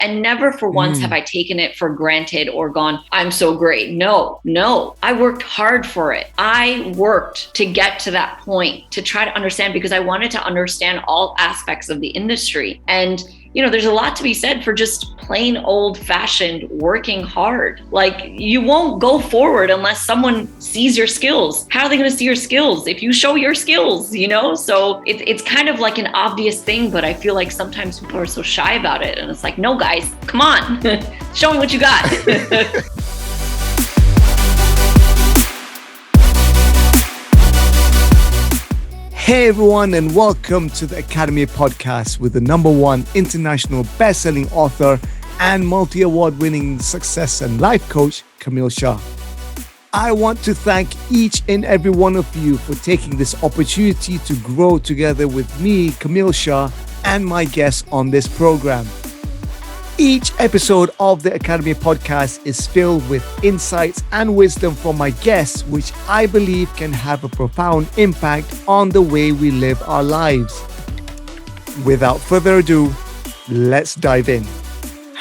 And never for once have I taken it for granted or gone, I'm so great. No, I worked hard for it. I worked to get to that point, to try to understand, because I wanted to understand all aspects of the industry. And there's a lot to be said for just plain old fashioned working hard. Like, you won't go forward unless someone sees your skills. How are they going to see your skills if you show your skills, So it's kind of like an obvious thing, but I feel like sometimes people are so shy about it. And it's like, no, guys, come on, show me what you got. Hey everyone, and welcome to the Academy Podcast with the #1 international best-selling author and multi-award winning success and life coach, Kamil Shah. I want to thank each and every one of you for taking this opportunity to grow together with me, Kamil Shah, and my guests on this program. Each episode of the Academy Podcast is filled with insights and wisdom from my guests, which I believe can have a profound impact on the way we live our lives. Without further ado, let's dive in.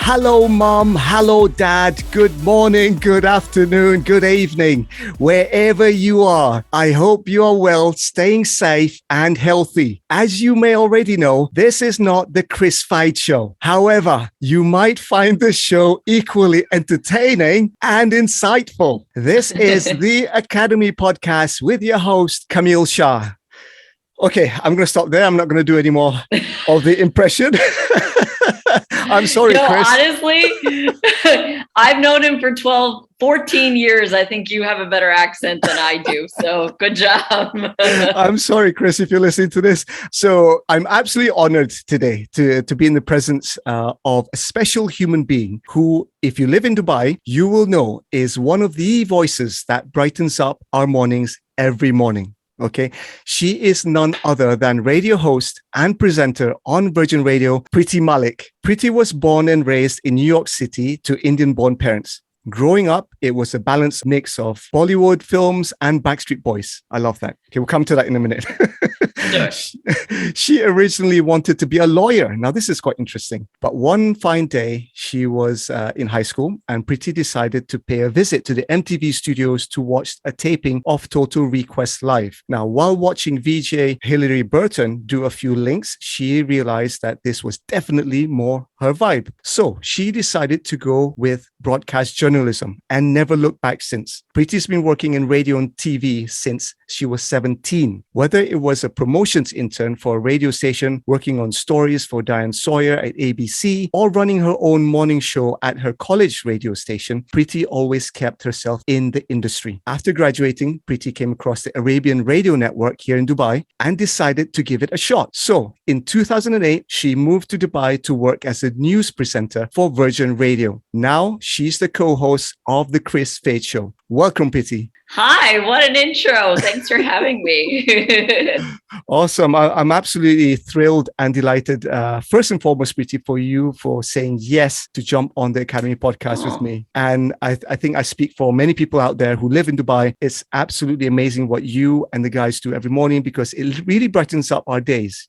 Hello, Mom. Hello, Dad. Good morning, good afternoon, good evening, wherever you are. I hope you are well, staying safe and healthy. As you may already know, this is not the Kris Fade Show. However, you might find the show equally entertaining and insightful. This is the Academy Podcast with your host, Kamil Shah. Okay, I'm going to stop there. I'm not going to do any more of the impression. I'm sorry, Kris. Honestly, I've known him for 14 years. I think you have a better accent than I do. So good job. I'm sorry, Kris, if you're listening to this. So I'm absolutely honored today to be in the presence of a special human being who, if you live in Dubai, you will know is one of the voices that brightens up our mornings every morning. Okay, she is none other than radio host and presenter on Virgin Radio, Priti Malik. Priti was born and raised in New York City to Indian-born parents. Growing up, it was a balanced mix of Bollywood films and Backstreet Boys. I love that. Okay, we'll come to that in a minute. Yes. She originally wanted to be a lawyer. Now, this is quite interesting. But one fine day, she was in high school, and Priti decided to pay a visit to the MTV studios to watch a taping of Total Request Live. Now, while watching VJ Hilarie Burton do a few links, she realized that this was definitely more her vibe. So she decided to go with broadcast journalism and never looked back since. Priti's been working in radio and TV since she was 17. Whether it was a promotions intern for a radio station, working on stories for Diane Sawyer at ABC, or running her own morning show at her college radio station, Priti always kept herself in the industry. After graduating, Priti came across the Arabian Radio Network here in Dubai and decided to give it a shot. So in 2008, she moved to Dubai to work as a news presenter for Virgin Radio. Now she's the co-host of the Kris Fade Show. Welcome, Priti. Hi, what an intro. Thanks for having me. Awesome. I'm absolutely thrilled and delighted. First and foremost, Priti, for you for saying yes to jump on the Academy Podcast with me. And I think I speak for many people out there who live in Dubai. It's absolutely amazing what you and the guys do every morning, because it really brightens up our days.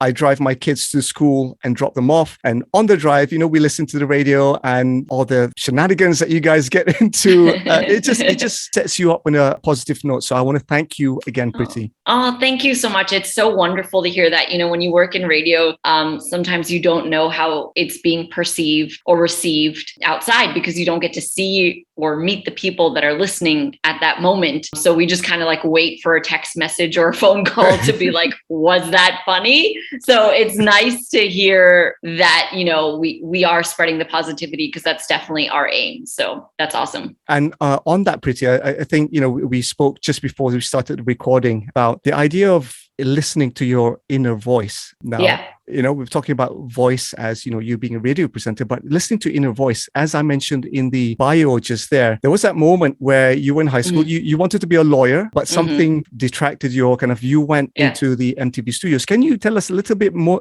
I drive my kids to school and drop them off. And on the drive, we listen to the radio and all the shenanigans that you guys get into. It just sets you up on a positive note. So I want to thank you again, Priti. Oh, thank you so much. It's so wonderful to hear that. When you work in radio, sometimes you don't know how it's being perceived or received outside, because you don't get to see or meet the people that are listening at that moment. So we just kind of wait for a text message or a phone call to be like, was that funny? So it's nice to hear that, we are spreading the positivity, because that's definitely our aim. So that's awesome. And on that, Priti, I think, we spoke just before we started recording about the idea of listening to your inner voice. Now, we're talking about voice as, you being a radio presenter, but listening to inner voice, as I mentioned in the bio just there was that moment where you were in high school, you wanted to be a lawyer, but something detracted you went into the MTV studios. Can you tell us a bit more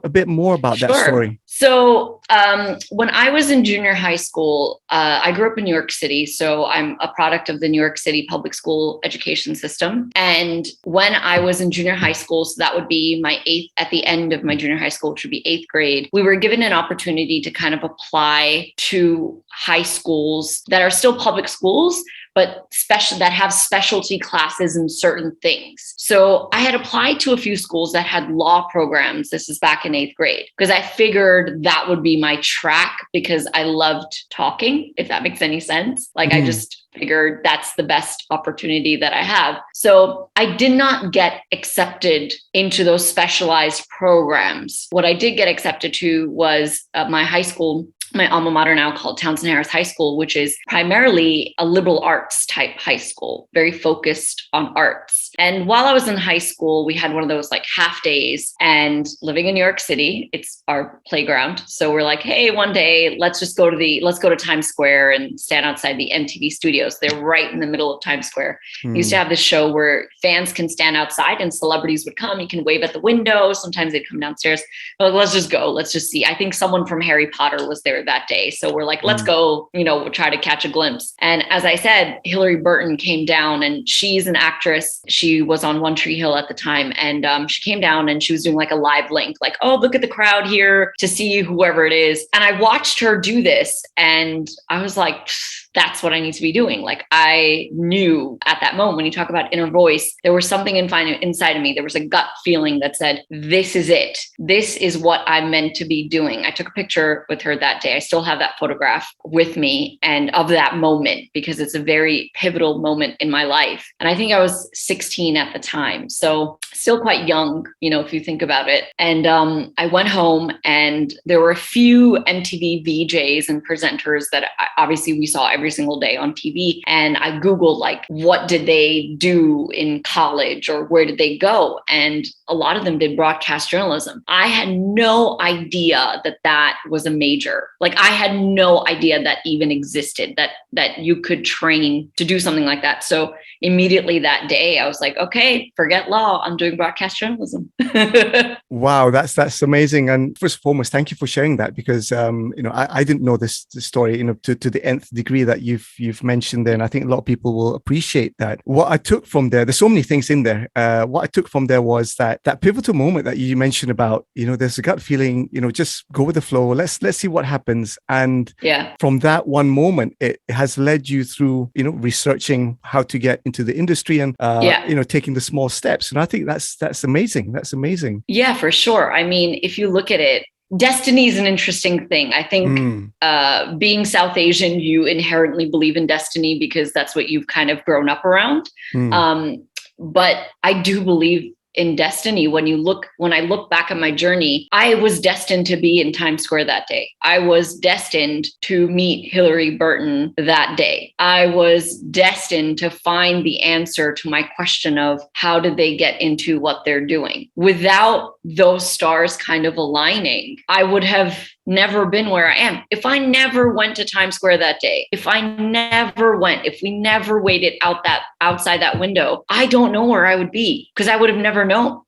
about that story? So when I was in junior high school, I grew up in New York City. So I'm a product of the New York City public school education system. And when I was in junior high school, so that would be at the end of my junior high school, which would be 8th grade, we were given an opportunity to kind of apply to high schools that are still public schools, but that have specialty classes in certain things. So I had applied to a few schools that had law programs. This is back in 8th grade, because I figured that would be my track because I loved talking, if that makes any sense. Like I just figured that's the best opportunity that I have. So I did not get accepted into those specialized programs. What I did get accepted to was my high school, my alma mater now called Townsend Harris High School, which is primarily a liberal arts type high school, very focused on arts. And while I was in high school, we had one of those like half days, and living in New York City, it's our playground. So we're like, hey, one day let's go to Times Square and stand outside the MTV studios. They're right in the middle of Times Square. We used to have this show where fans can stand outside and celebrities would come. You can wave at the window. Sometimes they'd come downstairs. We're like, let's just go. Let's just see. I think someone from Harry Potter was there that day. So we're like, let's go, we'll try to catch a glimpse. And as I said, Hilarie Burton came down, and she's an actress. She was on One Tree Hill at the time. And she came down and she was doing like a live link, like, oh, look at the crowd here to see whoever it is. And I watched her do this and I was like, that's what I need to be doing. Like I knew at that moment, when you talk about inner voice, there was something inside of me. There was a gut feeling that said, this is it. This is what I'm meant to be doing. I took a picture with her that day. I still have that photograph with me and of that moment, because it's a very pivotal moment in my life. And I think I was 16 at the time. So still quite young, if you think about it. And I went home and there were a few MTV VJs and presenters that obviously we saw every single day on TV. And I Googled like, what did they do in college or where did they go? And a lot of them did broadcast journalism. I had no idea that was a major. Like I had no idea that even existed, that you could train to do something like that. So immediately that day I was like, okay, forget law. I'm doing broadcast journalism. Wow, that's amazing. And first and foremost, thank you for sharing that, because I didn't know this story to the nth degree that you've mentioned there, and I think a lot of people will appreciate that. What I took from there's so many things in there. What I took from there was that pivotal moment that you mentioned about, there's a gut feeling, just go with the flow. Let's see what happens. And from that one moment, it has led you through, researching how to get into the industry and taking the small steps. And I think that's amazing. That's amazing. Yeah, for sure. I mean, if you look at it, destiny is an interesting thing. I think being South Asian, you inherently believe in destiny because that's what you've kind of grown up around. But I do believe in destiny. When I look back at my journey, I was destined to be in Times Square that day. I was destined to meet Hilarie Burton that day. I was destined to find the answer to my question of how did they get into what they're doing? Without those stars kind of aligning, I would have never been where I am. If I never went to Times Square that day, if we never waited outside that window, I don't know where I would be, because I would have never known,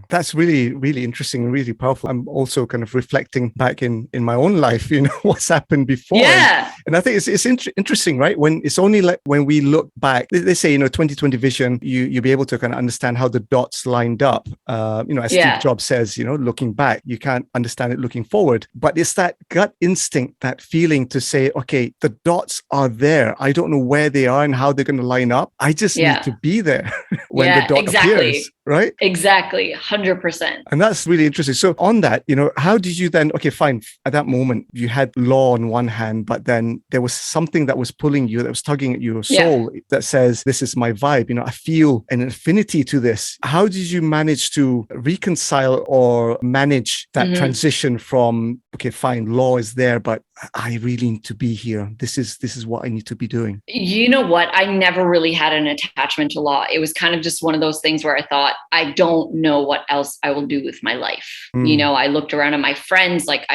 That's really, really interesting and really powerful. I'm also kind of reflecting back in my own life, what's happened before. Yeah. And I think it's interesting, right? When it's only like when we look back, they say, 20/20 vision, you'll be able to kind of understand how the dots lined up. As Steve Jobs says, looking back, you can't understand it looking forward. But it's that gut instinct, that feeling to say, okay, the dots are there. I don't know where they are and how they're going to line up. I just need to be there when the dot appears. Right? Exactly. 100%. And that's really interesting. So on that, how did you then, okay, fine. At that moment, you had law on one hand, but then there was something that was pulling you, that was tugging at your soul that says, this is my vibe. I feel an affinity to this. How did you manage to reconcile or manage that transition from, okay, fine, law is there, but I really need to be here. This is what I need to be doing. You know what? I never really had an attachment to law. It was kind of just one of those things where I thought, I don't know what else I will do with my life. I looked around at my friends, like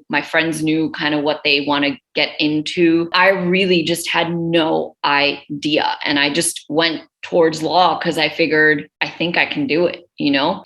my friends knew kind of what they want to get into. I really just had no idea. And I just went towards law because I figured I think I can do it,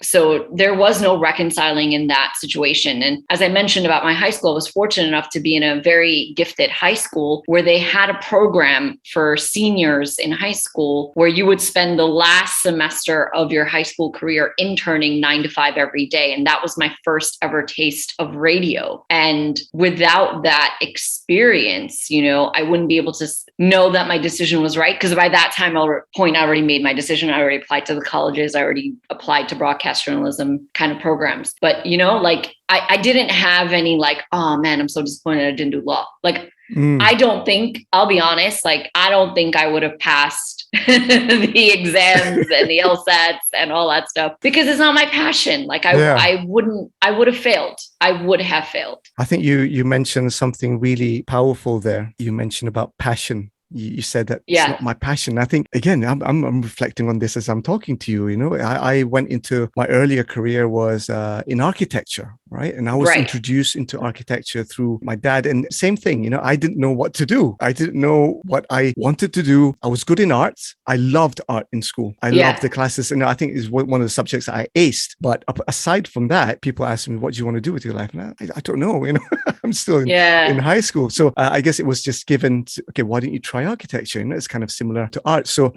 So there was no reconciling in that situation. And as I mentioned about my high school, I was fortunate enough to be in a very gifted high school where they had a program for seniors in high school where you would spend the last semester of your high school career interning 9 to 5 every day. And that was my first ever taste of radio. And without that experience, I wouldn't be able to know that my decision was right. Because by that time, I already made my decision. I already applied to the colleges. I already applied to broadcast journalism kind of programs. But, I didn't have any oh man, I'm so disappointed I didn't do law. I don't think, I'll be honest, I don't think I would have passed the exams and the LSATs and all that stuff because it's not my passion. I would have failed. I would have failed. I think you mentioned something really powerful there. You mentioned about passion. You said that it's not my passion. I think, again, I'm reflecting on this as I'm talking to you. I went into my earlier career was in architecture, right? And I was introduced into architecture through my dad. And same thing, I didn't know what to do. I didn't know what I wanted to do. I was good in arts. I loved art in school. I loved the classes. And I think it's one of the subjects I aced. But aside from that, people ask me, what do you want to do with your life? And I don't know, I'm still in high school. So I guess it was just given, okay, why don't you try architecture? It's kind of similar to art. So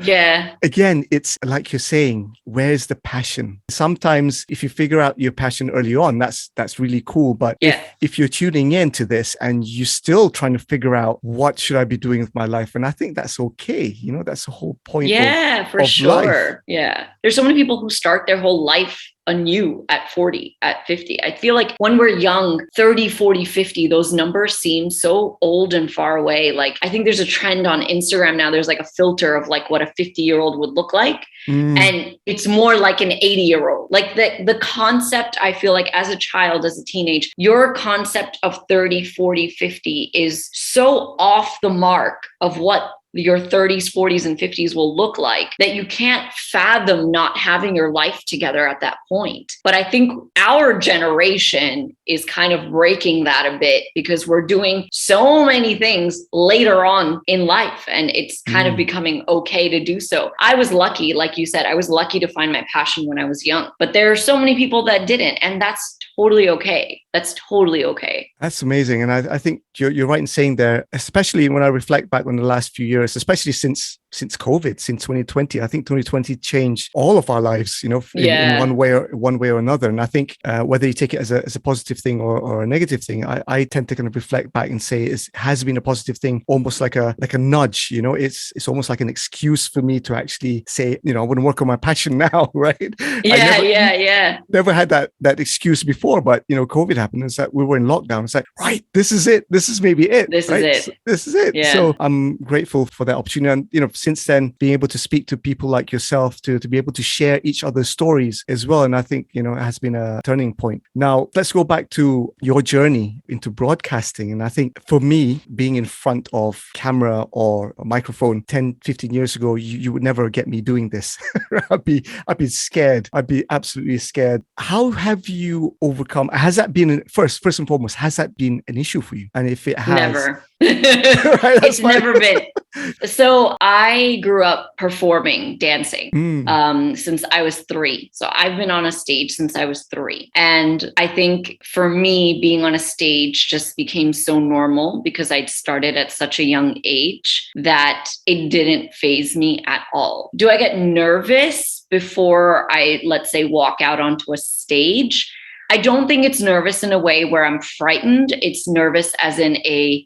again, it's like you're saying, where's the passion? Sometimes if you figure out your passion early on, that's really cool. But if you're tuning into this and you're still trying to figure out what should I be doing with my life, and I think that's okay. That's the whole point. For sure. Life. Yeah. There's so many people who start their whole life anew at 40, at 50. I feel like when we're young, 30, 40, 50, those numbers seem so old and far away. I think there's a trend on Instagram now. There's a filter of what a 50-year-old would look like. And it's more like an 80-year-old. The concept, I feel like as a child, as a teenage, your concept of 30, 40, 50 is so off the mark of what your 30s, 40s, and 50s will look like that you can't fathom not having your life together at that point. But I think our generation is kind of breaking that a bit because we're doing so many things later on in life and it's kind of becoming okay to do so. I was lucky, like you said, I was lucky to find my passion when I was young, but there are so many people that didn't, and that's totally okay. That's totally okay. That's amazing. And I think you're right in saying there, especially when I reflect back on the last few years, especially since COVID, since 2020, I think 2020 changed all of our lives, in one way or another. And I think whether you take it as a positive thing or a negative thing, I tend to kind of reflect back and say it has been a positive thing, almost like a nudge. It's almost like an excuse for me to actually say, I want to work on my passion now, right? Never had that excuse before, but COVID happened. It's like we were in lockdown. It's like, right, this is it. This is maybe it. This is it. Yeah. So I'm grateful for that opportunity. And since then, being able to speak to people like yourself to be able to share each other's stories as well. And I think, it has been a turning point. Now, let's go back to your journey into broadcasting. And I think for me, being in front of camera or a microphone 10, 15 years ago, you would never get me doing this. I'd be scared. I'd be absolutely scared. How have you overcome? Has that been, first and foremost, has that been an issue for you? And if it has... Never. It's never been. So I grew up performing, dancing, since I was 3. So I've been on a stage since I was 3. And I think for me, being on a stage just became so normal because I'd started at such a young age that it didn't faze me at all. Do I get nervous before I, let's say, walk out onto a stage? I don't think it's nervous in a way where I'm frightened. It's nervous as in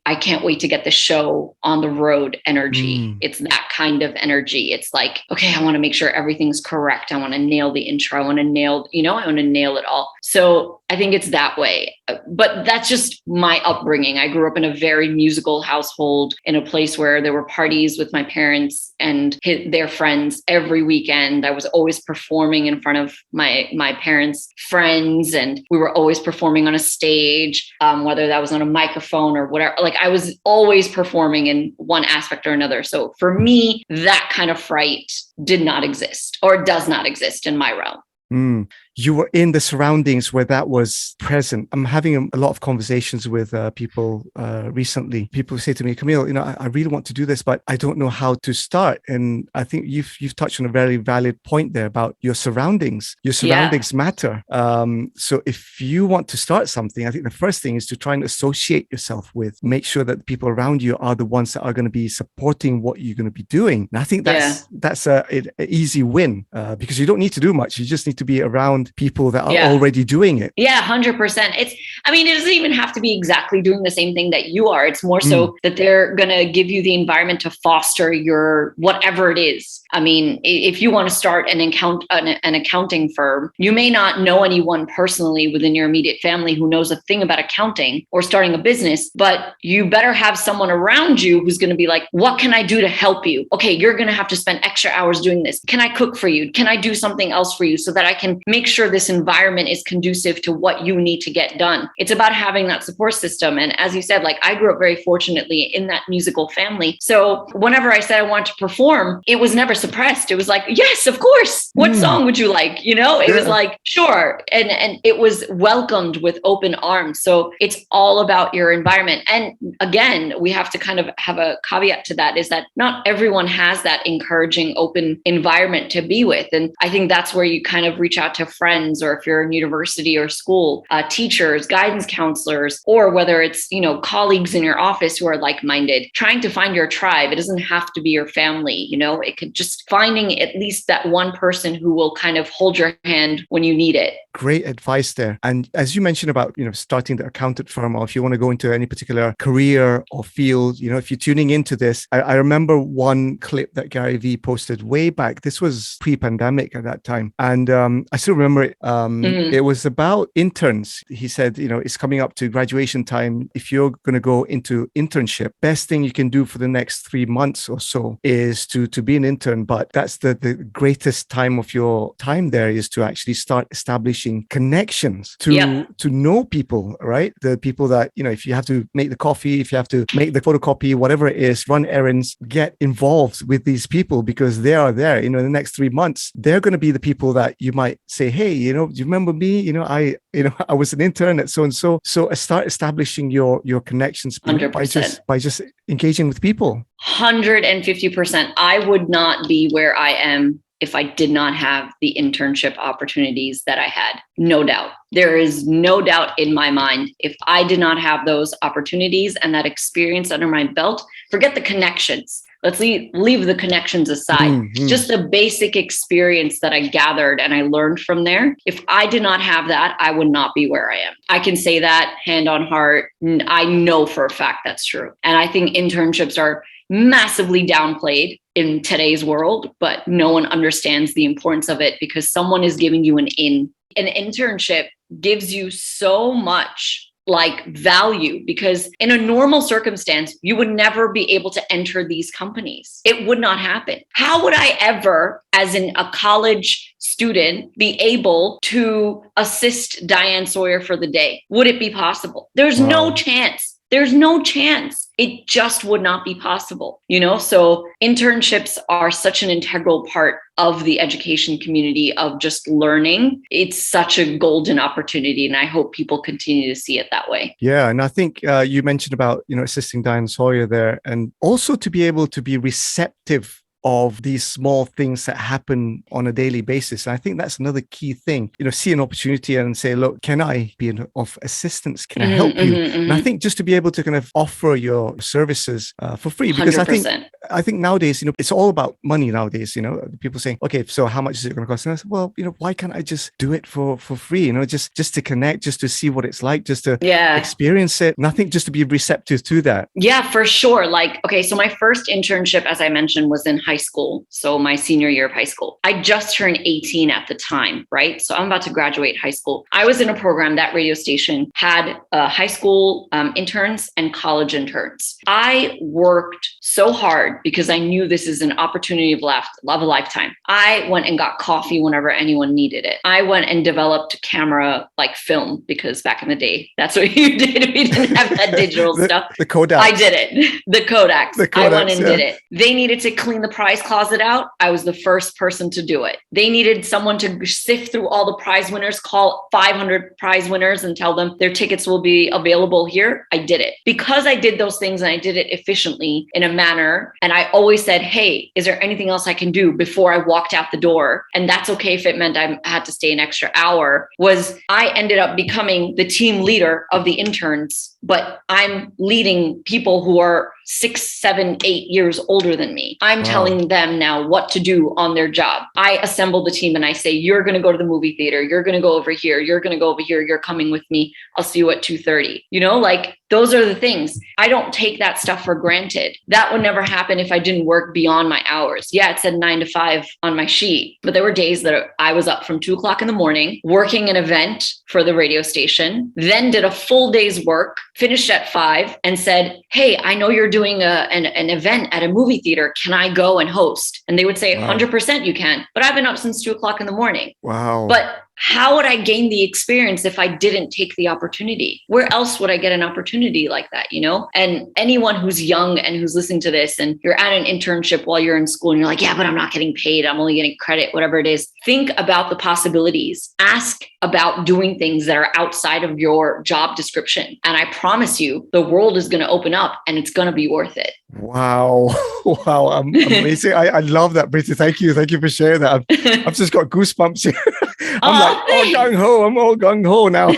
I can't wait to get the show on the road energy. It's that kind of energy. It's like, okay, I want to make sure everything's correct. I want to nail the intro. I want to nail it all. So I think it's that way. But that's just my upbringing. I grew up in a very musical household in a place where there were parties with my parents and their friends every weekend. I was always performing in front of my parents' friends, and we were always performing on a stage, whether that was on a microphone or whatever. I was always performing in one aspect or another. So for me, that kind of fright did not exist or does not exist in my realm. you were in the surroundings where that was present. I'm having a lot of conversations with people recently. People say to me, Camille, I really want to do this, but I don't know how to start. And I think you've touched on a very valid point there about your surroundings. Your surroundings matter. So if you want to start something, I think the first thing is to try and associate yourself with, make sure that the people around you are the ones that are going to be supporting what you're going to be doing. And I think that's an easy win because you don't need to do much. You just need to be around people that are already doing it. Yeah, 100%. It doesn't even have to be exactly doing the same thing that you are. It's more so that they're going to give you the environment to foster your whatever it is. I mean, if you want to start an accounting firm, you may not know anyone personally within your immediate family who knows a thing about accounting or starting a business, but you better have someone around you who's going to be like, what can I do to help you? Okay, you're going to have to spend extra hours doing this. Can I cook for you? Can I do something else for you so that I can make sure this environment is conducive to what you need to get done? It's about having that support system. And as you said, like I grew up very fortunately in that musical family. So whenever I said I wanted to perform, it was never suppressed. It was like, yes, of course. What song would you like? It was like, sure. And it was welcomed with open arms. So it's all about your environment. And again, we have to kind of have a caveat to that, is that not everyone has that encouraging, open environment to be with. And I think that's where you kind of reach out to friends, or if you're in university or school, teachers, guidance counselors, or whether it's, colleagues in your office who are like-minded, trying to find your tribe. It doesn't have to be your family. It could just finding at least that one person who will kind of hold your hand when you need it. Great advice there. And as you mentioned about, starting the accountant firm, or if you want to go into any particular career or field, if you're tuning into this, I remember one clip that Gary Vee posted way back. This was pre-pandemic at that time. And I still remember it. It was about interns. He said, it's coming up to graduation time. If you're going to go into internship, best thing you can do for the next 3 months or so is to be an intern. But that's the greatest time of your time there, is to actually start establishing connections, to know people, right? The people that, if you have to make the coffee, if you have to make the photocopy, whatever it is, run errands, get involved with these people, because they are there, in the next 3 months, they're going to be the people that you might say, hey, do you remember me? I was an intern at so-and-so. So start establishing your connections 100%. by just engaging with people. 150%. I would not be where I am if I did not have the internship opportunities that I had. No doubt. There is no doubt in my mind. If I did not have those opportunities and that experience under my belt, forget the connections. Let's leave the connections aside. Just the basic experience that I gathered and I learned from there. If I did not have that, I would not be where I am. I can say that hand on heart. I know for a fact that's true. And I think internships are massively downplayed in today's world, but no one understands the importance of it because someone is giving you an in. An internship gives you so much value, because in a normal circumstance, you would never be able to enter these companies. It would not happen. How would I ever, as a college student, be able to assist Diane Sawyer for the day? Would it be possible? There's no chance. There's no chance. It just would not be possible, So internships are such an integral part of the education community of just learning. It's such a golden opportunity, and I hope people continue to see it that way. Yeah, and I think you mentioned about assisting Diane Sawyer there, and also to be able to be receptive of these small things that happen on a daily basis. And I think that's another key thing, see an opportunity and say, look, can I be of assistance? Can I help you? And I think just to be able to kind of offer your services for free, because 100%. I think nowadays, it's all about money nowadays, people saying, okay, so how much is it going to cost? And I said, well, why can't I just do it for free? Just to connect, just to see what it's like, just to experience it. And I think just to be receptive to that. Yeah, for sure. So my first internship, as I mentioned, was in high school. So my senior year of high school. I just turned 18 at the time, right? So I'm about to graduate high school. I was in a program, that radio station had high school interns and college interns. I worked so hard hard because I knew this is an opportunity of a lifetime. I went and got coffee whenever anyone needed it. I went and developed camera like film because back in the day, that's what you did. We didn't have that digital stuff. The Kodak. I did it. The Kodaks. I went and did it. They needed to clean the prize closet out. I was the first person to do it. They needed someone to sift through all the prize winners, call 500 prize winners and tell them their tickets will be available here. I did it because I did those things and I did it efficiently in a manner. And I always said, hey, is there anything else I can do before I walked out the door? And that's okay if it meant I had to stay an extra hour. Was I ended up becoming the team leader of the interns, but I'm leading people who are 6, 7, 8 years older than me. I'm telling them now what to do on their job. I assemble the team and I say, you're going to go to the movie theater. You're going to go over here. You're going to go over here. You're coming with me. I'll see you at 2:30. Like those are the things. I don't take that stuff for granted. That would never happen if I didn't work beyond my hours. Yeah, it said 9 to 5 on my sheet, but there were days that I was up from 2:00 in the morning, working an event for the radio station, then did a full day's work, finished at 5 and said, hey, I know you're doing an event at a movie theater. Can I go and host? And they would say, 100% you can. But I've been up since 2:00 in the morning. Wow. But how would I gain the experience if I didn't take the opportunity? Where else would I get an opportunity like that, And anyone who's young and who's listening to this and you're at an internship while you're in school and you're like, yeah, but I'm not getting paid. I'm only getting credit, whatever it is. Think about the possibilities. Ask about doing things that are outside of your job description. And I promise you, the world is going to open up and it's going to be worth it. Wow. Wow. Amazing. I love that, Priti. Thank you. Thank you for sharing that. I've just got goosebumps here. I'm all gung-ho. I'm all gung-ho now.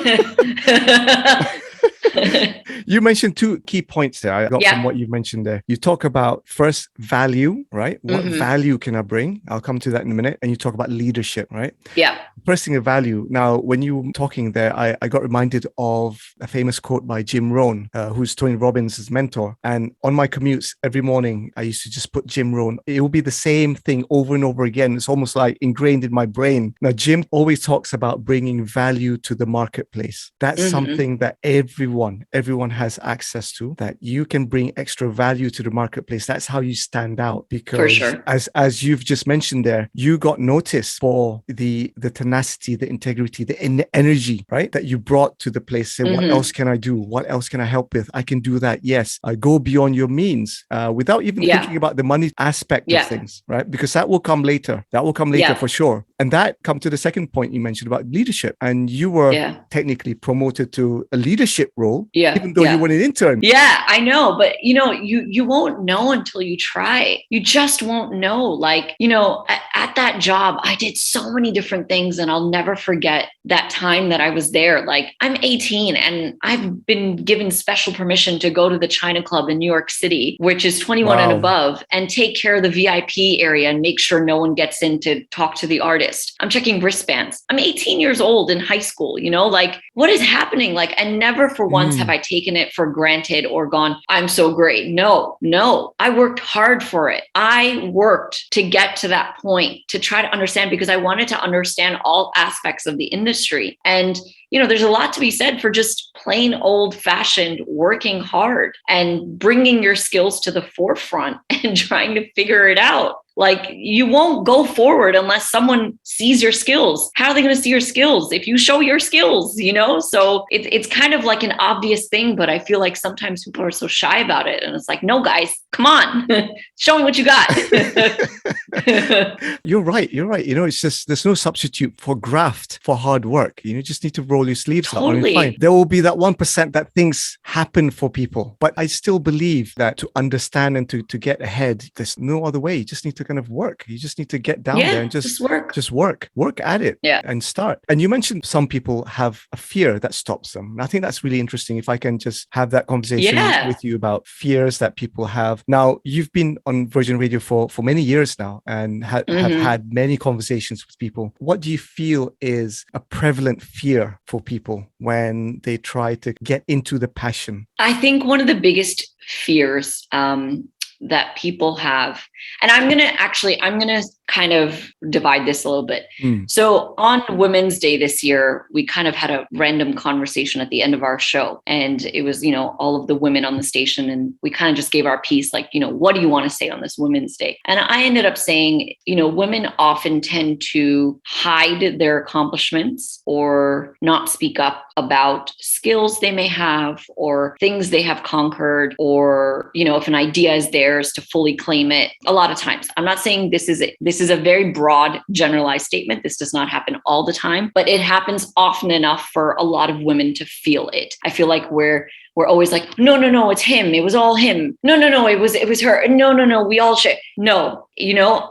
You mentioned 2 key points there. I got from what you mentioned there. You talk about first value, right? What value can I bring? I'll come to that in a minute. And you talk about leadership, right? Yeah. First thing, of value. Now, when you were talking there, I got reminded of a famous quote by Jim Rohn, who's Tony Robbins' mentor. And on my commutes every morning, I used to just put Jim Rohn. It will be the same thing over and over again. It's almost like ingrained in my brain. Now, Jim always talks about bringing value to the marketplace. That's something that everyone has access to, that you can bring extra value to the marketplace. That's how you stand out, because for sure, as you've just mentioned there, you got noticed for the tenacity, the integrity, the energy, right, that you brought to the place. Say, what else can I do? What else can I help with? I can do that. Yes, I go beyond your means without even thinking about the money aspect of things, right? Because that will come later. That will come later for sure. And that come to the second point you mentioned about leadership. And you were technically promoted to a leadership role, even though you were an intern. Yeah, I know. But, you won't know until you try. You just won't know. Like, at that job, I did so many different things, and I'll never forget that time that I was there. Like, I'm 18 and I've been given special permission to go to the China Club in New York City, which is 21 and above, and take care of the VIP area and make sure no one gets in to talk to the artist. I'm checking wristbands. I'm 18 years old in high school, like, what is happening? Like, and never for once have I taken it for granted or gone, I'm so great. No, I worked hard for it. I worked to get to that point, to try to understand, because I wanted to understand all aspects of the industry. And there's a lot to be said for just plain old fashioned working hard and bringing your skills to the forefront and trying to figure it out. Like, you won't go forward unless someone sees your skills. How are they going to see your skills if you show your skills, So it's kind of like an obvious thing, but I feel like sometimes people are so shy about it. And it's like, no, guys, come on, show me what you got. You're right. It's just, there's no substitute for graft, for hard work. You just need to roll your sleeves up. Fine. There will be that 1% that things happen for people. But I still believe that to understand and to get ahead, there's no other way. You just need to kind of work. You just need to get down there and just work at it and start. And you mentioned some people have a fear that stops them. And I think that's really interesting. If I can just have that conversation with you about fears that people have. Now, you've been on Virgin Radio for many years now and have had many conversations with people. What do you feel is a prevalent fear for people when they try to get into the passion? I think one of the biggest fears that people have, and I'm going to kind of divide this a little bit. So on Women's Day this year, we kind of had a random conversation at the end of our show. And it was, all of the women on the station. And we kind of just gave our piece, like, what do you want to say on this Women's Day? And I ended up saying, women often tend to hide their accomplishments or not speak up about skills they may have or things they have conquered, or, if an idea is theirs, to fully claim it. A lot of times, I'm not saying this is a very broad generalized statement. This does not happen all the time, but it happens often enough for a lot of women to feel it. I feel like we're always like, no, it's him. It was all him. No, it was her. No, we all should. No,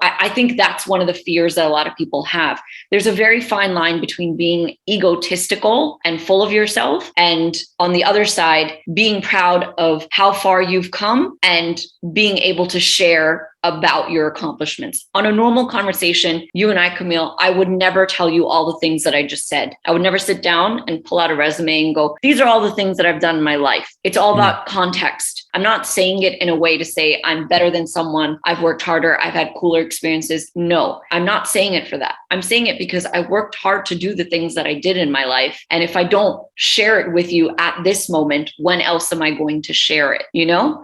I think that's one of the fears that a lot of people have. There's a very fine line between being egotistical and full of yourself, and on the other side, being proud of how far you've come and being able to share about your accomplishments. On a normal conversation, you and I, Camille, I would never tell you all the things that I just said. I would never sit down and pull out a resume and go, these are all the things that I've done in my life. It's all about context. I'm not saying it in a way to say I'm better than someone. I've worked harder. I've had cooler experiences. No, I'm not saying it for that. I'm saying it because I worked hard to do the things that I did in my life. And if I don't share it with you at this moment, when else am I going to share it?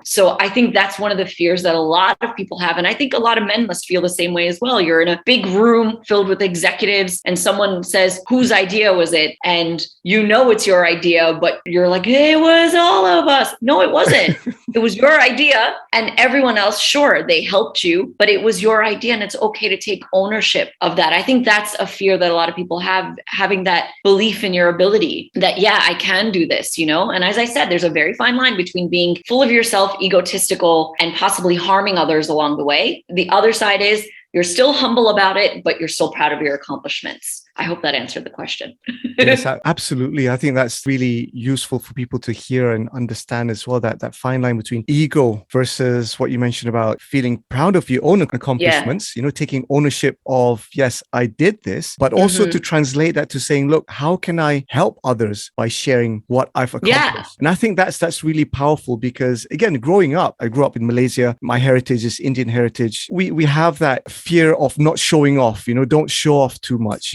So I think that's one of the fears that a lot of people have. And I think a lot of men must feel the same way as well. You're in a big room filled with executives and someone says, whose idea was it? And it's your idea, but you're like, it was all of us. No, it wasn't. It was your idea. And everyone else, sure, they helped you, but it was your idea, and it's okay to take ownership of that. I think that's a fear that a lot of people have, having that belief in your ability that, yeah, I can do this, And as I said, there's a very fine line between being full of yourself, egotistical, and possibly harming others along the way. The other side is you're still humble about it, but you're still proud of your accomplishments. I hope that answered the question. Yes, absolutely. I think that's really useful for people to hear and understand as well, that fine line between ego versus what you mentioned about feeling proud of your own accomplishments, taking ownership of, yes, I did this, but also to translate that to saying, look, how can I help others by sharing what I've accomplished? Yeah. And I think that's really powerful because, again, growing up, I grew up in Malaysia. My heritage is Indian heritage. We have that fear of not showing off, don't show off too much,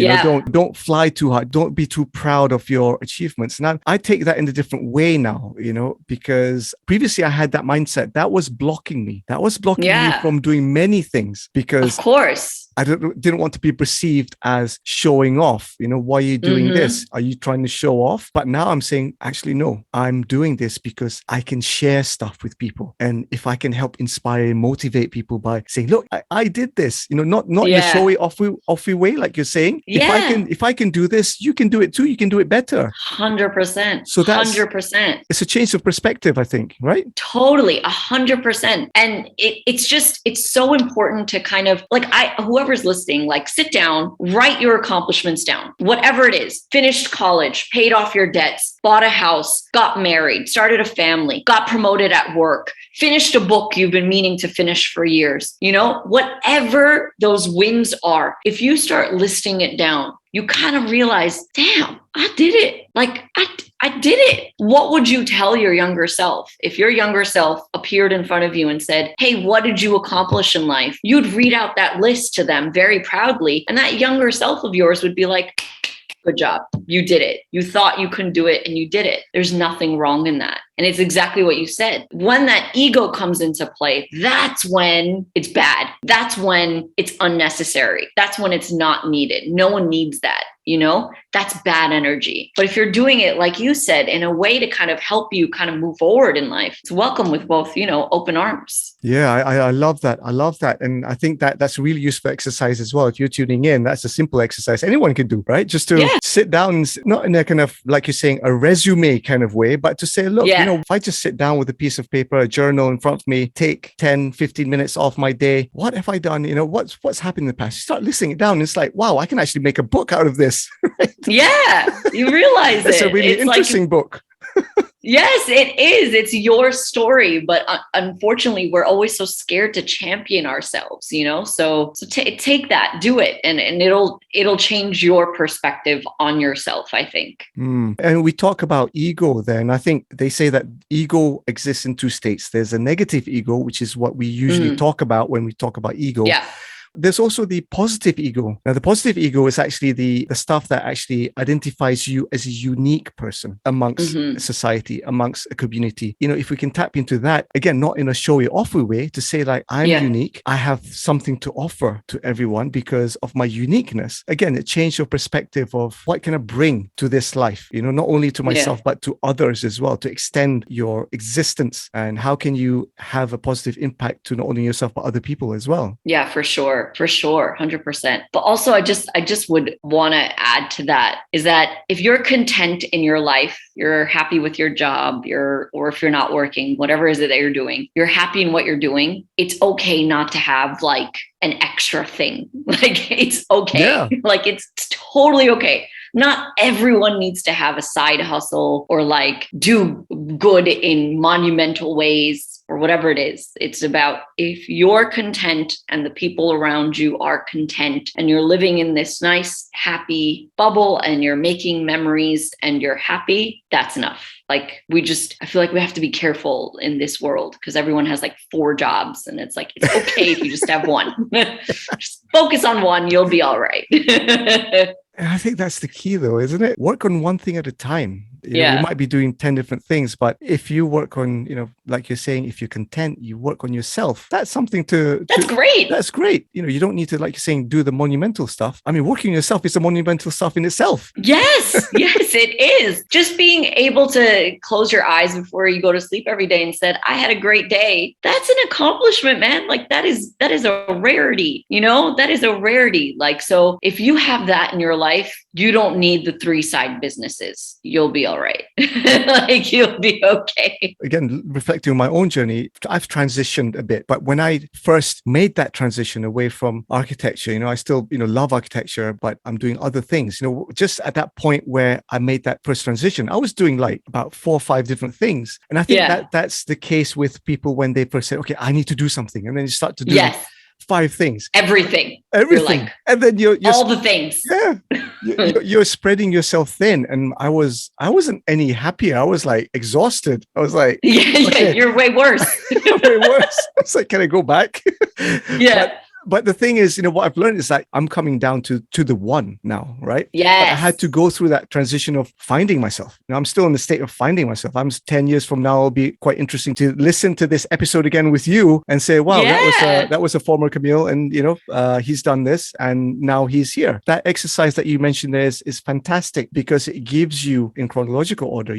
don't fly too hard. Don't be too proud of your achievements. And I take that in a different way now, because previously I had that mindset that was blocking me. That was blocking me from doing many things because, of course, I didn't want to be perceived as showing off. Why are you doing this? Are you trying to show off? But now I'm saying, actually, no, I'm doing this because I can share stuff with people. And if I can help inspire and motivate people by saying, look, I did this, not in a showy offy way, like you're saying. Yeah. If I can do this, you can do it too. You can do it better. 100%. So that's 100%. It's a change of perspective, I think, right? Totally. 100%. And it's so important to kind of whoever's listening, like sit down, write your accomplishments down, whatever it is, finished college, paid off your debts, bought a house, got married, started a family, got promoted at work, finished a book you've been meaning to finish for years, whatever those wins are, if you start listing it down, you kind of realize, damn, I did it. I did it. What would you tell your younger self? If your younger self appeared in front of you and said, hey, what did you accomplish in life? You'd read out that list to them very proudly. And that younger self of yours would be like, good job. You did it. You thought you couldn't do it and you did it. There's nothing wrong in that. And it's exactly what you said. When that ego comes into play, that's when it's bad. That's when it's unnecessary. That's when it's not needed. No one needs that. That's bad energy. But if you're doing it, like you said, in a way to kind of help you kind of move forward in life, it's welcome with both, open arms. Yeah, I love that. I love that. And I think that's a really useful exercise as well. If you're tuning in, that's a simple exercise anyone can do, right? Just to sit down, not in a kind of, like you're saying, a resume kind of way, but to say, look, if I just sit down with a piece of paper, a journal in front of me, take 10, 15 minutes off my day, what have I done? What's happened in the past? You start listing it down. It's like, wow, I can actually make a book out of this. Right? Yeah, you realize it's a really interesting book. Yes, it is. It's your story. But unfortunately, we're always so scared to champion ourselves, So take that, do it. And it'll change your perspective on yourself, I think. And we talk about ego then. I think they say that ego exists in two states. There's a negative ego, which is what we usually talk about when we talk about ego. Yeah. There's also the positive ego. Now, the positive ego is actually the stuff that actually identifies you as a unique person amongst society, amongst a community. If we can tap into that, again, not in a showy off way, to say like, I'm unique, I have something to offer to everyone because of my uniqueness. Again, it changed your perspective of what can I bring to this life, not only to myself, but to others as well, to extend your existence. And how can you have a positive impact to not only yourself, but other people as well? Yeah, for sure. 100%. But also, I just would want to add to that is that if you're content in your life, you're happy with your job, or if you're not working, whatever is it that you're doing, you're happy in what you're doing, it's okay not to have like an extra thing. Like, it's okay. Yeah. Like, it's totally okay. Not everyone needs to have a side hustle or like do good in monumental ways or whatever it is. It's about if you're content and the people around you are content and you're living in this nice, happy bubble and you're making memories and you're happy, that's enough. Like, I feel like we have to be careful in this world because everyone has like 4 jobs and it's like, it's okay if you just have one. Just focus on one, you'll be all right. And I think that's the key though, isn't it? Work on one thing at a time. You might be doing 10 different things, but if you work on, like you're saying, if you're content, you work on yourself. That's something That's great. That's great. You don't need to, like you're saying, do the monumental stuff. I mean, working on yourself is a monumental stuff in itself. Yes, it is. Just being able to close your eyes before you go to sleep every day and said, I had a great day. That's an accomplishment, man. Like, that is a rarity, that is a rarity. Like, so if you have that in your life, you don't need the 3 side businesses. You'll be all right. Like, you'll be okay. Again, reflecting on my own journey, I've transitioned a bit. But when I first made that transition away from architecture, I still, love architecture, but I'm doing other things. Just at that point where I made that first transition, I was doing like about 4 or 5 different things. And I think that's the case with people when they first say, okay, I need to do something. And then you start to do 5 things. Everything. Like, and then you're all the things. Yeah. You're spreading yourself thin. And I wasn't any happier. I was like exhausted. I was like, you're way worse. Way worse. I was like, can I go back? Yeah. But the thing is, what I've learned is that I'm coming down to the one now, right? Yes. I had to go through that transition of finding myself. I'm still in the state of finding myself. I'm 10 years from now. It'll be quite interesting to listen to this episode again with you and say, wow, that was a former Camille, and he's done this and now he's here. That exercise that you mentioned there is fantastic because it gives you in chronological order,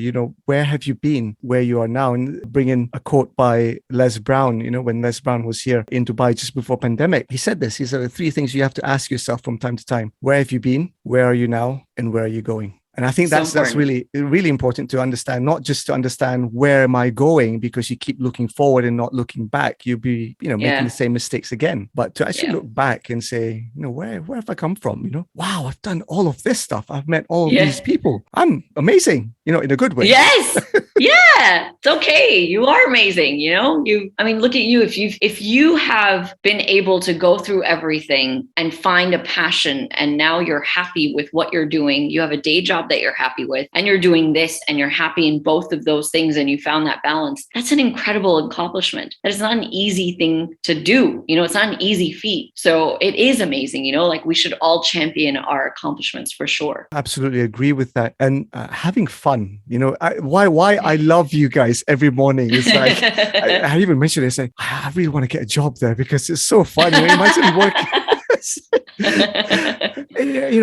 where have you been, where you are now, and bring in a quote by Les Brown, when Les Brown was here in Dubai just before pandemic. He said this. He said the 3 things you have to ask yourself from time to time. Where have you been? Where are you now? And where are you going? And I think that's really, really important to understand, not just to understand where am I going because you keep looking forward and not looking back. You'll be, making the same mistakes again. But to actually look back and say, where have I come from? Wow, I've done all of this stuff. I've met all of these people. I'm amazing, in a good way. Yes. Yeah, it's okay. You are amazing. Look at you. If you have been able to go through everything and find a passion, and now you're happy with what you're doing, you have a day job that you're happy with, and you're doing this and you're happy in both of those things, and you found that balance, that's an incredible accomplishment. That is not an easy thing to do. It's not an easy feat. So it is amazing, like we should all champion our accomplishments for sure. Absolutely agree with that. And having fun, why I love you guys every morning. It's like, I even mentioned it, saying, I really want to get a job there because it's so fun. Imagine working.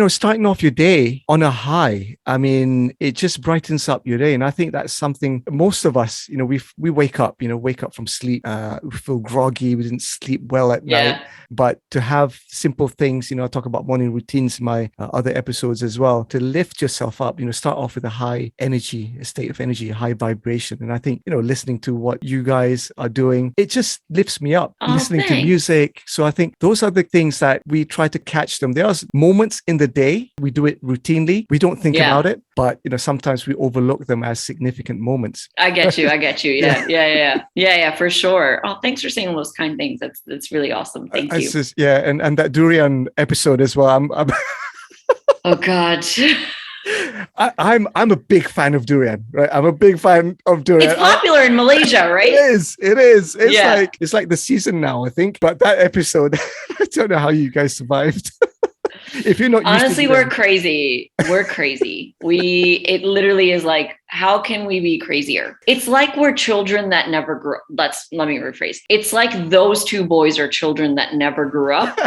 Starting off your day on a high, it just brightens up your day. And I think that's something most of us, we wake up from sleep, we feel groggy, we didn't sleep well at night. But to have simple things, I talk about morning routines in my other episodes as well, to lift yourself up, start off with a high energy, a state of energy, a high vibration. And I think, listening to what you guys are doing, it just lifts me up, listening to music. So I think those are the things that we try to catch them. There are moments in the day, we do it routinely. We don't think about it, but sometimes we overlook them as significant moments. I get you. Yeah, for sure. Oh, thanks for saying all those kind things. That's really awesome. Thank you. And that durian episode as well. I'm Oh God. I'm a big fan of durian, right? I'm a big fan of durian. It's popular in Malaysia, right? It is. It's like the season now, I think. But that episode, I don't know how you guys survived. If you're not honestly, we're crazy. We're crazy. It literally is like, how can we be crazier? It's like we're children that never grew up. Let me rephrase. It's like those two boys are children that never grew up.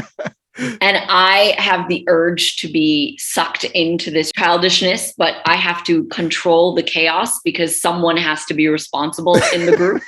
And I have the urge to be sucked into this childishness, but I have to control the chaos because someone has to be responsible in the group.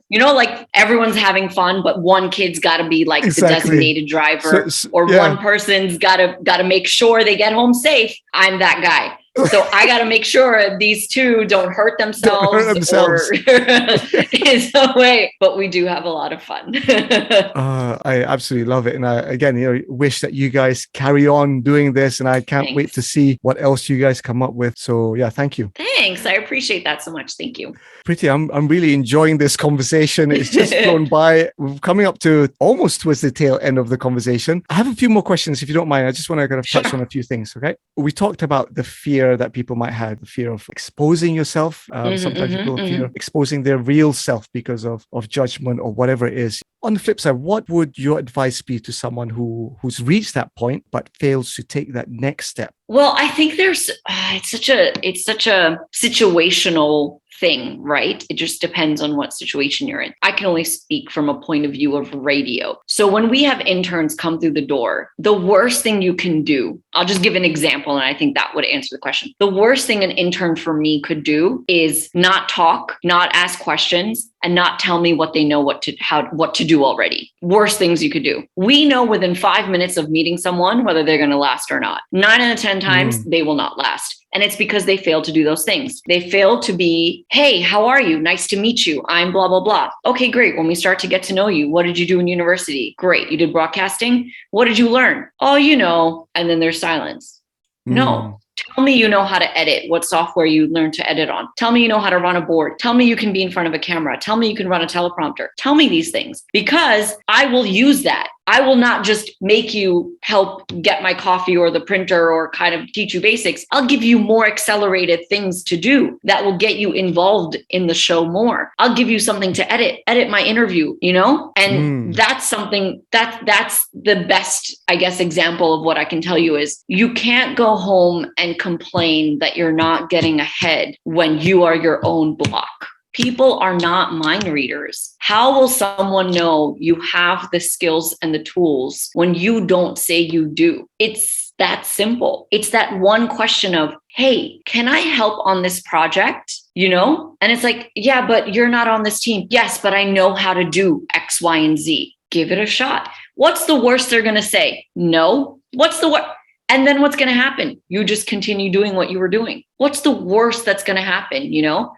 Like everyone's having fun, but one kid's got to be like the designated driver, one person's got to make sure they get home safe. I'm that guy. So I got to make sure these two don't hurt themselves. Or in some way, but we do have a lot of fun. I absolutely love it. And I, again, wish that you guys carry on doing this, and I can't wait to see what else you guys come up with. So yeah, thank you. Thanks. I appreciate that so much. Thank you. Priti, I'm really enjoying this conversation. It's just flown by. We're coming up to almost towards the tail end of the conversation. I have a few more questions, if you don't mind. I just want to kind of touch on a few things. Okay. We talked about the fear that people might have, the fear of exposing yourself. Sometimes people fear exposing their real self because of judgment or whatever it is. On the flip side, what would your advice be to someone who's reached that point but fails to take that next step? Well, I think it's such a situational thing, right? It just depends on what situation you're in. I can only speak from a point of view of radio. So when we have interns come through the door, the worst thing you can do, I'll just give an example, and I think that would answer the question. The worst thing an intern for me could do is not talk, not ask questions, and not tell me what they know what to do already. Worst things you could do. We know within 5 minutes of meeting someone whether they're going to last or not. 9 out of 10 times they will not last. And it's because they fail to do those things. They fail to be, hey, how are you? Nice to meet you. I'm blah, blah, blah. Okay, great. When we start to get to know you, what did you do in university? Great. You did broadcasting. What did you learn? Oh, and then there's silence. No. Tell me you know how to edit, what software you learned to edit on. Tell me you know how to run a board. Tell me you can be in front of a camera. Tell me you can run a teleprompter. Tell me these things because I will use that. I will not just make you help get my coffee or the printer or kind of teach you basics. I'll give you more accelerated things to do that will get you involved in the show more. I'll give you something to edit my interview, and that's something that's the best, I guess, example of what I can tell you is you can't go home and complain that you're not getting ahead when you are your own block. People are not mind readers. How will someone know you have the skills and the tools when you don't say you do? It's that simple. It's that one question of, hey, can I help on this project? And it's like, yeah, but you're not on this team. Yes, but I know how to do X, Y, and Z. Give it a shot. What's the worst they're going to say? No. What's the worst? And then what's going to happen? You just continue doing what you were doing. What's the worst that's going to happen?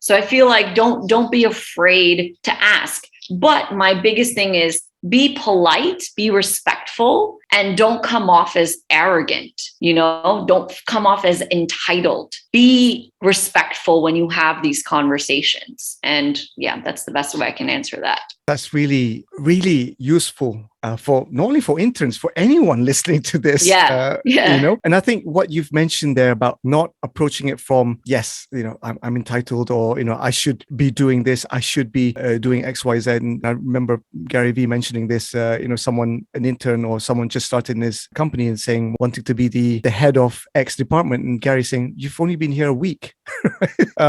So I feel like don't be afraid to ask. But my biggest thing is be polite, be respectful, and don't come off as arrogant. Don't come off as entitled. Be respectful when you have these conversations. And yeah, that's the best way I can answer that. That's really, really useful for not only for interns, for anyone listening to this. Yeah. And I think what you've mentioned there about not approaching it from, yes, I'm entitled, or, I should be doing this. I should be doing X, Y, Z. And I remember Gary Vee mentioning this, an intern or someone just started in his company and saying, wanting to be the head of X department. And Gary saying, you've only been here a week.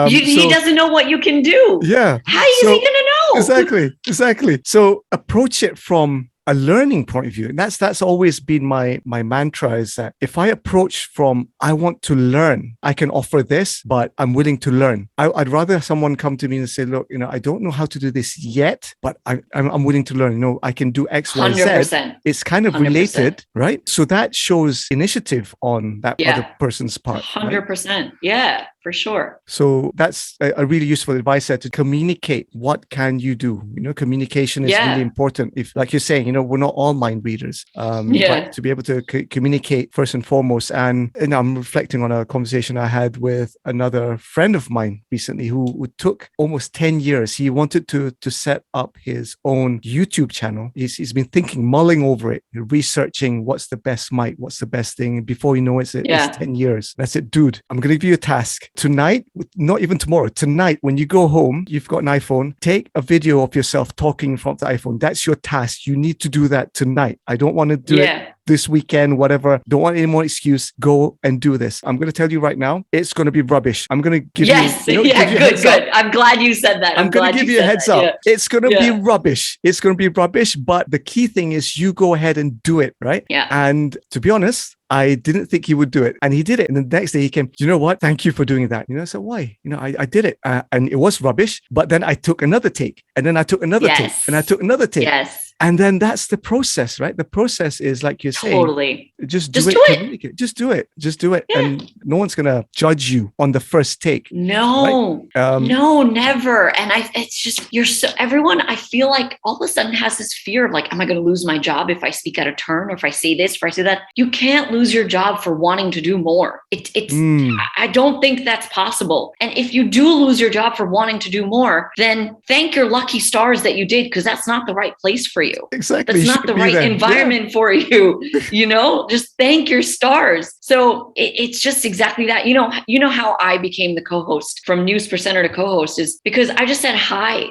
He doesn't know what you can do. Yeah. How is he going to know? Exactly. So approach it from a learning point of view. And that's always been my mantra, is that if I approach from, I want to learn, I can offer this, but I'm willing to learn. I'd rather someone come to me and say, look, I don't know how to do this yet, but I'm willing to learn. I can do X, Y, Z. 100%. It's kind of 100%. Related, right? So that shows initiative on that other person's part. 100%. Right? Yeah. for sure. So that's a really useful advice there, to communicate. What can you do? Communication is really important. If, like you're saying, we're not all mind readers, but to be able to communicate first and foremost. And I'm reflecting on a conversation I had with another friend of mine recently who took almost 10 years. He wanted to set up his own YouTube channel. He's been mulling over it, researching what's the best mic, what's the best thing. Before you know it's 10 years. That's it, dude. I'm going to give you a task tonight, not even tomorrow, tonight. When you go home, you've got an iPhone, take a video of yourself talking in front of the iPhone. That's your task. You need to do that tonight. I don't want to do it this weekend, whatever. Don't want any more excuse. Go and do this. I'm going to tell you right now, it's going to be rubbish. I'm going to give you good. I'm glad you said that. I'm going to give you a heads up. Yeah. It's going to be rubbish. It's going to be rubbish. But the key thing is you go ahead and do it, right? Yeah. And to be honest, I didn't think he would do it. And he did it. And the next day he came, you know what? Thank you for doing that. I said, why? I did it. And it was rubbish. But then I took another take. And then I took another take. And I took another take. Yes. And then that's the process, right? The process is, like you're saying, totally. Just do it. Communicate. Just do it. Just do it. Yeah. And no one's going to judge you on the first take. No, right? No, never. And it's just, everyone, I feel like all of a sudden has this fear of like, am I going to lose my job if I speak out of turn, or if I say this, or if I say that? You can't lose your job for wanting to do more. I don't think that's possible. And if you do lose your job for wanting to do more, then thank your lucky stars that you did, because that's not the right place for you. Exactly. That's not the right environment for you. Just thank your stars. So it's just exactly that. You know how I became the co-host, from news presenter to co-host, is because I just said hi.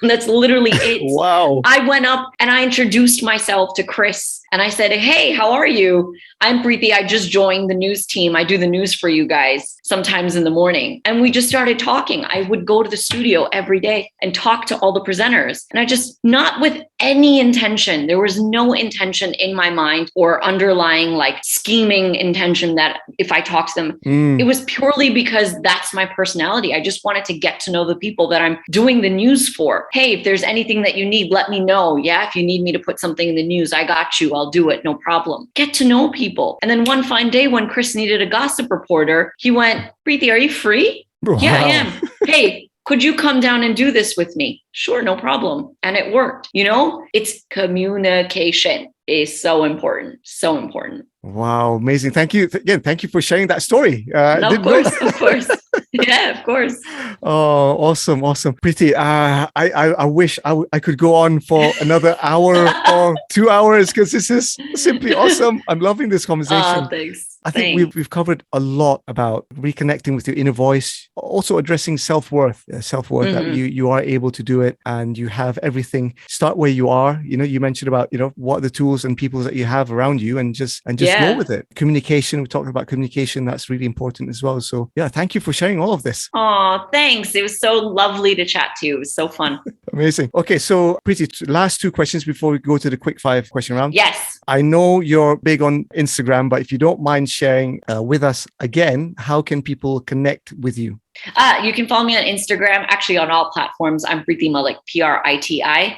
That's literally it. Wow. I went up and I introduced myself to Kris. And I said, hey, how are you? I'm Priti. I just joined the news team. I do the news for you guys sometimes in the morning. And we just started talking. I would go to the studio every day and talk to all the presenters. And I just, not with any intention. There was no intention in my mind or underlying like scheming intention that if I talk to them, it was purely because that's my personality. I just wanted to get to know the people that I'm doing the news for. Hey, if there's anything that you need, let me know. Yeah, if you need me to put something in the news, I got you. I'll do it. No problem. Get to know people. And then one fine day when Kris needed a gossip reporter, he went, Priti, are you free? Wow. Yeah, I am. Hey, could you come down and do this with me? Sure, no problem. And it worked. It's communication is so important. So important. Wow, amazing. Thank you. Again, thank you for sharing that story. Of course. Yeah, of course. Oh, awesome. Priti, I wish I could go on for another hour or 2 hours, because this is simply awesome. I'm loving this conversation. Oh, thanks. I think we've covered a lot about reconnecting with your inner voice, also addressing self-worth, that you are able to do it, and you have everything. Start where you are. You mentioned about, what are the tools and people that you have around you, and just go with it. Communication. We talked about communication. That's really important as well. So yeah, thank you for sharing all of this. Oh, thanks. It was so lovely to chat to you. It was so fun. Amazing. Okay. So Priti, last two questions before we go to the quick 5 question round. Yes. I know you're big on Instagram, but if you don't mind sharing with us again, how can people connect with you? You can follow me on Instagram, actually on all platforms. I'm Priti Malik, PritiMalik.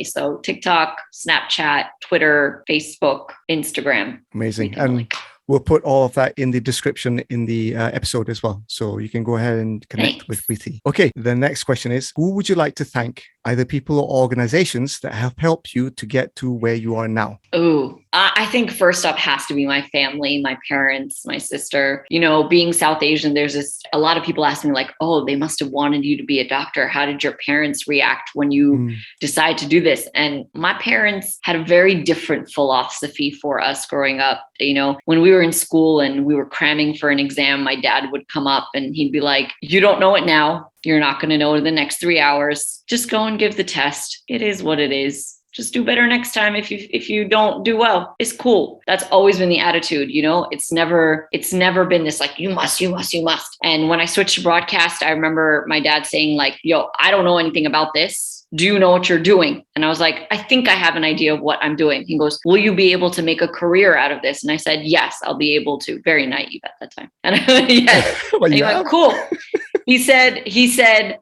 So TikTok, Snapchat, Twitter, Facebook, Instagram. Amazing. And we'll put all of that in the description in the episode as well. So you can go ahead and connect with Priti. Okay. The next question is, who would you like to thank, either people or organizations, that have helped you to get to where you are now? Oh, I think first up has to be my family, my parents, my sister. Being South Asian, there's a lot of people ask me like, oh, they must have wanted you to be a doctor. How did your parents react when you decide to do this? And my parents had a very different philosophy for us growing up. When we were in school and we were cramming for an exam, my dad would come up and he'd be like, you don't know it now. You're not going to know it in the next 3 hours. Just go and give the test. It is what it is. Just do better next time. If you don't do well, it's cool. That's always been the attitude. It's never been this like, you must. And when I switched to broadcast, I remember my dad saying like, yo, I don't know anything about this. Do you know what you're doing? And I was like, I think I have an idea of what I'm doing. He goes, will you be able to make a career out of this? And I said, yes, I'll be able to. Very naive at that time. And I went, yes. And he went, cool. He said,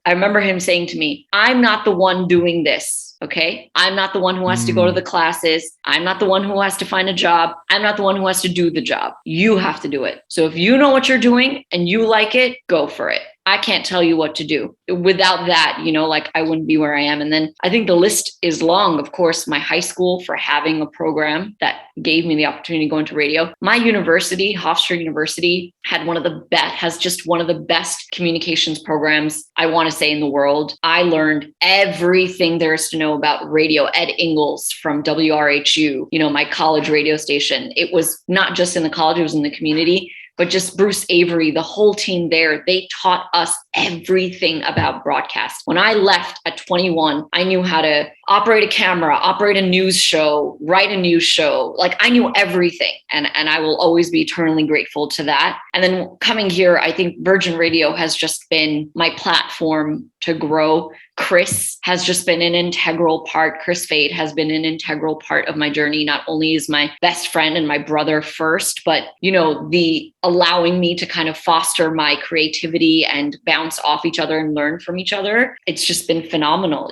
I remember him saying to me, I'm not the one doing this, Okay. I'm not the one who has to go to the classes. I'm not the one who has to find a job. I'm not the one who has to do the job. You have to do it. So if you know what you're doing and you like it, go for it. I can't tell you what to do. Without that, like I wouldn't be where I am. And then I think the list is long. Of course, my high school for having a program that gave me the opportunity to go into radio. My university, Hofstra University, has just one of the best communications programs, I want to say, in the world. I learned everything there is to know about radio. Ed Ingalls from WRHU, my college radio station. It was not just in the college, it was in the community. But just Bruce Avery, the whole team there, they taught us everything about broadcast. When I left at 21, I knew how to operate a camera, operate a news show, write a news show. Like I knew everything. And I will always be eternally grateful to that. And then coming here, I think Virgin Radio has just been my platform to grow. Kris has just been an integral part. Kris Fade has been an integral part of my journey. Not only is my best friend and my brother first, but, the allowing me to kind of foster my creativity and bounce off each other and learn from each other. It's just been phenomenal.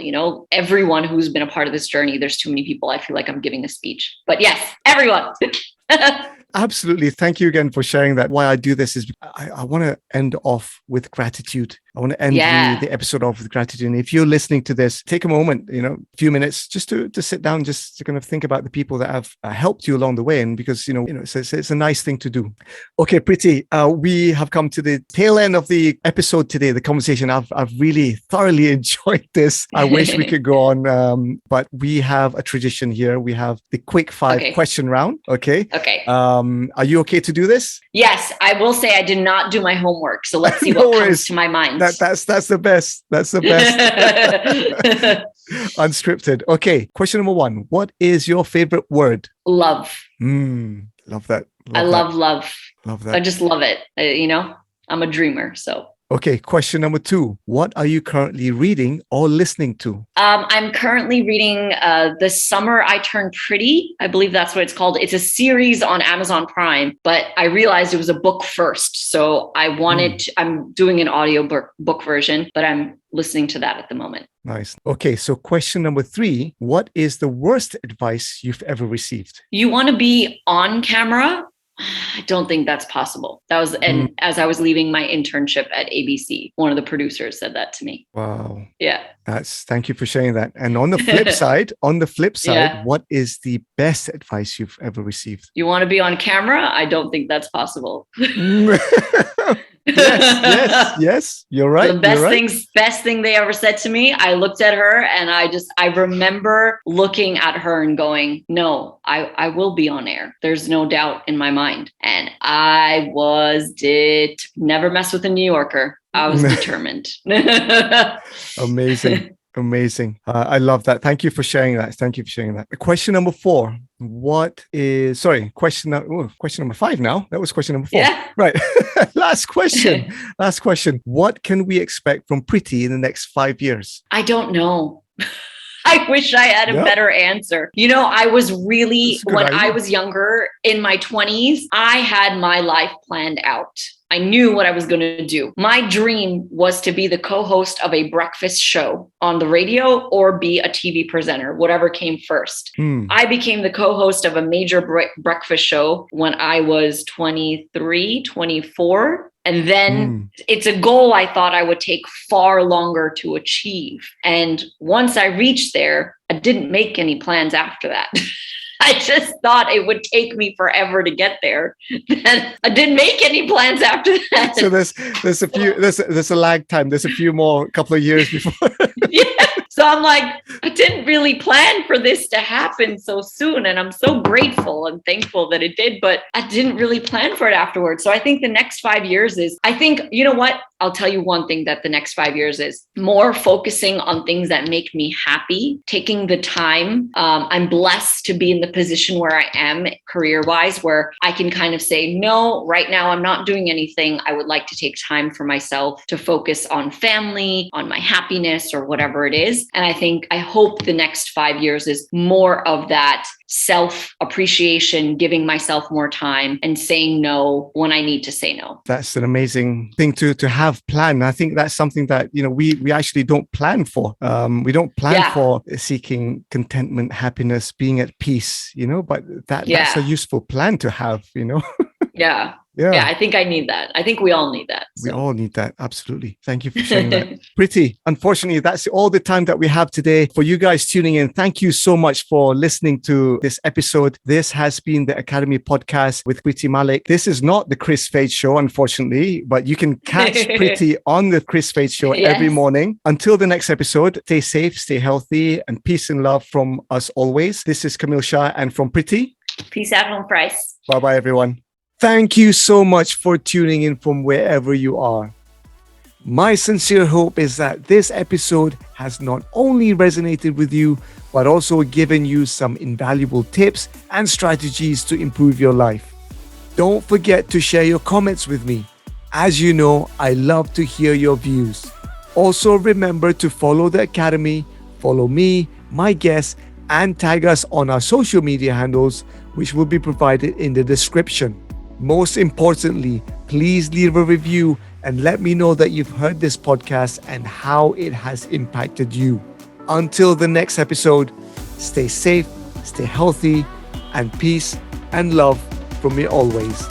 Everyone who's been a part of this journey, there's too many people. I feel like I'm giving a speech, but yes, everyone. Absolutely. Thank you again for sharing that. Why I do this is I want to end off with gratitude. I want to end the episode off with gratitude. And if you're listening to this, take a moment, a few minutes just to sit down, just to kind of think about the people that have helped you along the way. And because, it's a nice thing to do. Okay, Priti, we have come to the tail end of the episode today, the conversation. I've really thoroughly enjoyed this. I wish we could go on, but we have a tradition here. We have the quick 5 question round. Okay. Okay. Are you okay to do this? Yes, I will say I did not do my homework. So let's see what comes to my mind. That's the best. That's the best. Unscripted. Okay. Question number 1. What is your favorite word? Love. Love that. I love love. Love that. I just love it. I'm a dreamer. So. Okay. Question number 2. What are you currently reading or listening to? I'm currently reading The Summer I Turned Pretty. I believe that's what it's called. It's a series on Amazon Prime, but I realized it was a book first. So I'm doing an audio book version, but I'm listening to that at the moment. Nice. Okay. So question number 3, what is the worst advice you've ever received? You want to be on camera? I don't think that's possible. That was, and as I was leaving my internship at ABC, one of the producers said that to me. Wow. Yeah. Thank you for sharing that. And on the flip side, what is the best advice you've ever received? You want to be on camera? I don't think that's possible. Yes, you're right. The best thing they ever said to me, I looked at her and I remember looking at her and going, no, I will be on air. There's no doubt in my mind. And I never mess with a New Yorker. I was determined. Amazing. I love that. Thank you for sharing that. Question number 4. Question number 5 now. That was question number 4. Yeah. Right. Last question. What can we expect from Priti in the next 5 years? I don't know. I wish I had a better answer. I was really, I was younger in my 20s, I had my life planned out. I knew what I was going to do. My dream was to be the co-host of a breakfast show on the radio or be a TV presenter, whatever came first. I became the co-host of a major breakfast show when I was 23, 24. And then it's a goal I thought I would take far longer to achieve. And once I reached there, I didn't make any plans after that. I just thought it would take me forever to get there. And I didn't make any plans after that. So there's a lag time. There's a few more couple of years before. Yeah. So I'm like, I didn't really plan for this to happen so soon. And I'm so grateful and thankful that it did, but I didn't really plan for it afterwards. So I think the next 5 years you know what? I'll tell you one thing that the next 5 years is more focusing on things that make me happy, taking the time. I'm blessed to be in the position where I am career-wise, where I can kind of say, no, right now I'm not doing anything. I would like to take time for myself to focus on family, on my happiness or whatever it is. And I hope the next 5 years is more of that self-appreciation, giving myself more time and saying no when I need to say no. That's an amazing thing to have planned. I think that's something that, we actually don't plan for. We don't plan for seeking contentment, happiness, being at peace, but that's a useful plan to have, Yeah, I think I need that. I think we all need that. We all need that. Absolutely. Thank you for sharing that. Priti, unfortunately, that's all the time that we have today. For you guys tuning in, thank you so much for listening to this episode. This has been the Academy Podcast with Priti Malik. This is not the Kris Fade Show, unfortunately, but you can catch Priti on the Kris Fade Show every morning. Until the next episode, stay safe, stay healthy, and peace and love from us always. This is Kamil Shah, and from Priti. Peace out from Pritis. Bye-bye, everyone. Thank you so much for tuning in from wherever you are. My sincere hope is that this episode has not only resonated with you, but also given you some invaluable tips and strategies to improve your life. Don't forget to share your comments with me. As you know, I love to hear your views. Also, remember to follow the Academy, follow me, my guests, and tag us on our social media handles, which will be provided in the description. Most importantly, please leave a review and let me know that you've heard this podcast and how it has impacted you. Until the next episode, stay safe, stay healthy, and peace and love from me always.